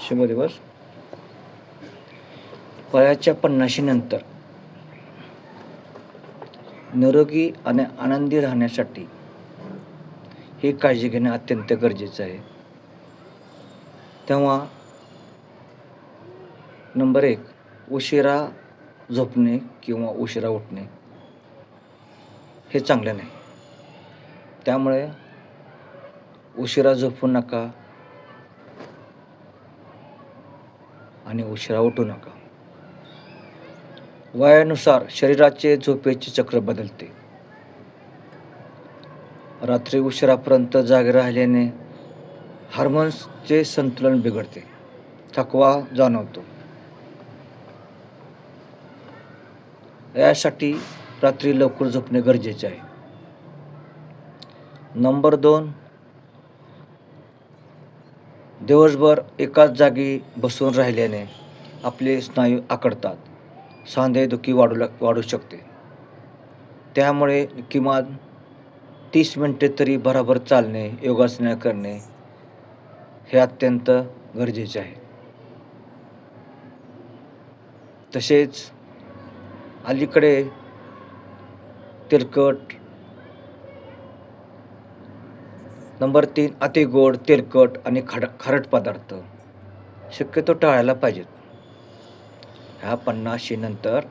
शुभ दिवस. वयाच्या 50 नंतर निरोगी आणि आनंदी राहण्यासाठी ही काळजी घेणे अत्यंत गरजेचं आहे. तेव्हा नंबर 1, उशिरा झोपणे किंवा उशिरा उठणे हे चांगलं नाही. त्यामुळे उशिरा झोपू नका आणि उशिरा उठू नका. वयानुसार शरीराचे झोपेचे चक्र बदलते. रात्री उशिरापर्यंत जागे राहिल्याने हार्मोन्सचे संतुलन बिघडते, थकवा जाणवतो. यासाठी रात्री लवकर झोपणे गरजेचे आहे. नंबर 2, दिवसभर एकाच जागी बसून राहिल्याने आपले स्नायू आकडतात, सांधेदुखी वाढू शकते. त्यामुळे किमान 30 मिनिटे तरी भराभर चालणे, योगासने करणे हे अत्यंत गरजेचे आहे. तसेच अलीकडे तेलकट, नंबर 3, अति गोड, तेलकट आणि खारट पदार्थ शक्यतो टाळायला पाहिजेत. ह्या 50 नंतर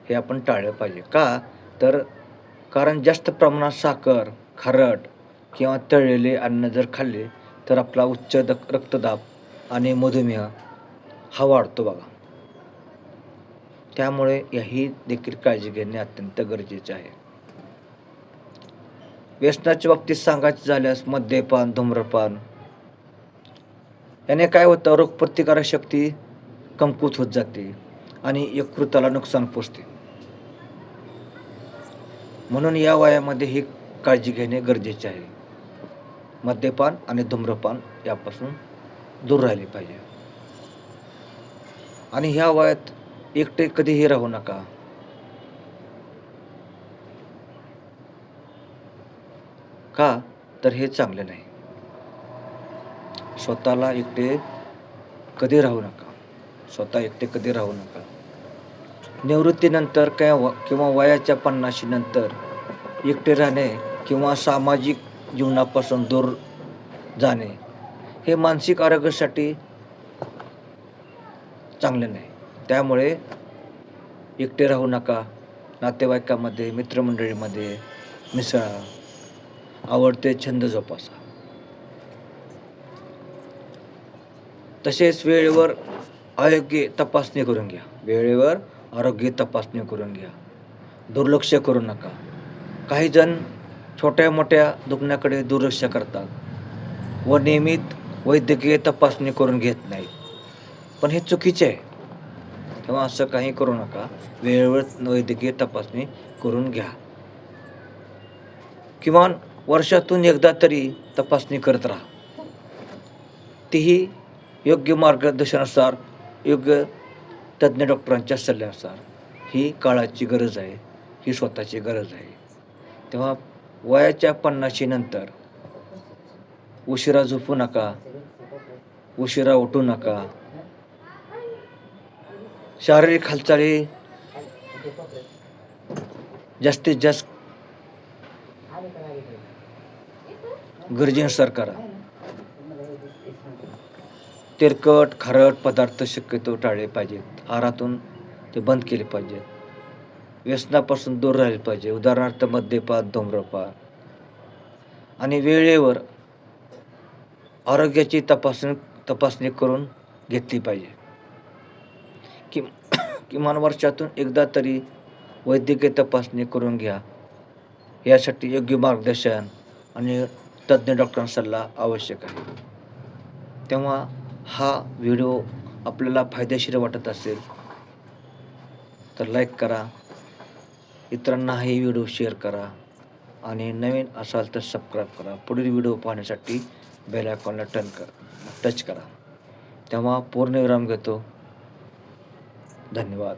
हे आपण टाळलं पाहिजे. का? तर कारण जास्त प्रमाणात साखर, खारट किंवा तळलेले अन्न जर खाल्ले तर आपला उच्च रक्तदाब आणि मधुमेह हा वाढतो बघा. त्यामुळे ही देखील काळजी घेणे अत्यंत गरजेचे आहे. व्यसनाच्या बाबतीत सांगायचे झाल्यास मद्यपान, धूम्रपान याने काय होतं, रोगप्रतिकारक शक्ती कमकुवत होत जाते आणि यकृताला नुकसान पोचते. म्हणून या वयामध्ये ही काळजी घेणे गरजेचे आहे. मद्यपान आणि धूम्रपान यापासून दूर राहिले पाहिजे. आणि ह्या वयात एकटे कधीही राहू नका. का? तर हे चांगले नाही. स्वतःला एकटे कधी राहू नका. स्वतः एकटे कधी राहू नका. निवृत्तीनंतर किंवा वयाच्या 50 नंतर एकटे राहणे किंवा सामाजिक जीवनापासून दूर जाणे हे मानसिक आरोग्यासाठी चांगले नाही. त्यामुळे एकटे राहू नका. नातेवाईकामध्ये, मित्रमंडळीमध्ये मिसळा. आवडते छंद जोपासा. तसेच वेळेवर आरोग्य तपासणी करून घ्या. वेळेवर आरोग्य तपासणी करून घ्या. दुर्लक्ष करू नका. काही जण छोट्या मोठ्या दुखण्याकडे दुर्लक्ष करतात व नियमित वैद्यकीय तपासणी करून घेत नाहीत. पण हे चुकीचे आहे. तेव्हा असं काही करू नका. वेळेवर वैद्यकीय तपासणी करून घ्या. किमान वर्षातून एकदा तरी तपासणी करत राहा. तीही योग्य मार्गदर्शनानुसार, योग्य तज्ज्ञ डॉक्टरांच्या सल्ल्यानुसार. ही काळाची गरज आहे. ही स्वतःची गरज आहे. तेव्हा वयाच्या 50 नंतर उशिरा झोपू नका, उशिरा उठू नका. शारीरिक हालचाली जास्तीत जास्त गरजेनुसार करा. तेलकट, खारट पदार्थ शक्यतो टाळले पाहिजेत. आहारातून ते बंद केले पाहिजेत. व्यसनापासून दूर राहिले पाहिजे. उदाहरणार्थ मद्यपान, धूम्रपान. आणि वेळेवर आरोग्याची तपासणी करून घेतली पाहिजे. किमान वर्षातून एकदा तरी वैद्यकीय तपासणी करून घ्या. यासाठी योग्य मार्गदर्शन आणि तज्ज्ञ डॉक्टरांचा सल्ला आवश्यक आहे. तेव्हा हा व्हिडिओ आपल्याला फायदेशीर वाटत असेल तर लाईक करा. इतरांना ही व्हिडिओ शेअर करा आणि नवीन असाल तर सबस्क्राईब करा. पुढील व्हिडिओ पाहण्यासाठी बेल आयकॉनला टच करा. तेव्हा पूर्ण विराम घेतो. धन्यवाद.